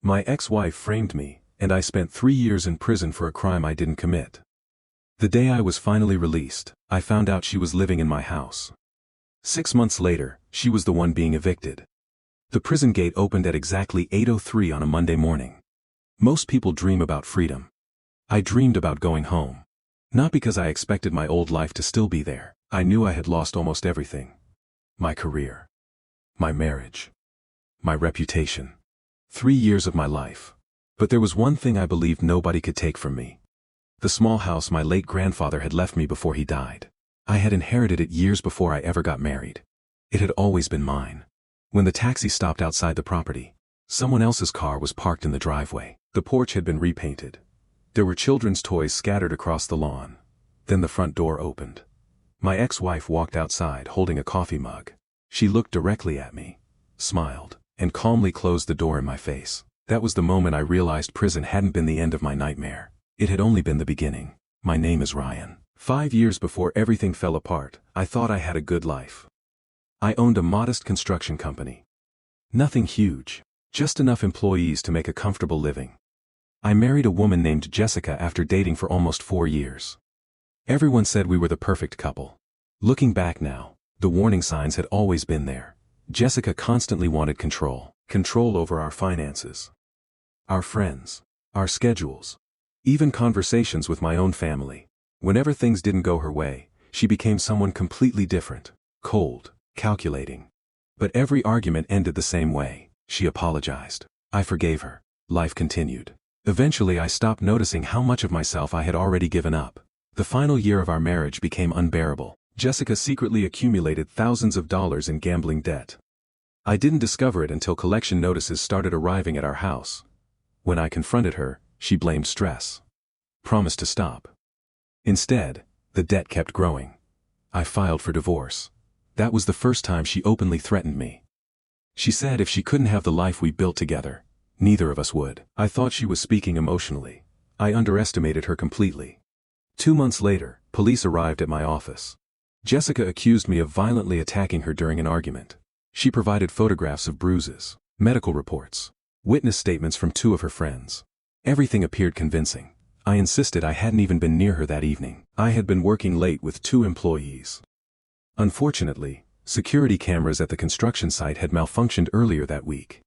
My ex-wife framed me, and I spent 3 years in prison for a crime I didn't commit. The day I was finally released, I found out she was living in my house. 6 months later, she was the one being evicted. The prison gate opened at exactly 8:03 on a Monday morning. Most people dream about freedom. I dreamed about going home. Not because I expected my old life to still be there. I knew I had lost almost everything. My career. My marriage. My reputation. 3 years of my life. But there was one thing I believed nobody could take from me. The small house my late grandfather had left me before he died. I had inherited it years before I ever got married. It had always been mine. When the taxi stopped outside the property, someone else's car was parked in the driveway. The porch had been repainted. There were children's toys scattered across the lawn. Then the front door opened. My ex-wife walked outside holding a coffee mug. She looked directly at me, smiled, and calmly closed the door in my face. That was the moment I realized prison hadn't been the end of my nightmare. It had only been the beginning. My name is Ryan. 5 years before everything fell apart, I thought I had a good life. I owned a modest construction company. Nothing huge, just enough employees to make a comfortable living. I married a woman named Jessica after dating for almost 4 years. Everyone said we were the perfect couple. Looking back now, the warning signs had always been there. Jessica constantly wanted control. Control over our finances, our friends, our schedules, even conversations with my own family. Whenever things didn't go her way, she became someone completely different, cold, calculating. But every argument ended the same way. She apologized. I forgave her. Life continued. Eventually I stopped noticing how much of myself I had already given up. The final year of our marriage became unbearable. Jessica secretly accumulated thousands of dollars in gambling debt. I didn't discover it until collection notices started arriving at our house. When I confronted her, she blamed stress. Promised to stop. Instead, the debt kept growing. I filed for divorce. That was the first time she openly threatened me. She said if she couldn't have the life we built together, neither of us would. I thought she was speaking emotionally. I underestimated her completely. 2 months later, police arrived at my office. Jessica accused me of violently attacking her during an argument. She provided photographs of bruises, medical reports, witness statements from 2 of her friends. Everything appeared convincing. I insisted I hadn't even been near her that evening. I had been working late with 2 employees. Unfortunately, security cameras at the construction site had malfunctioned earlier that week.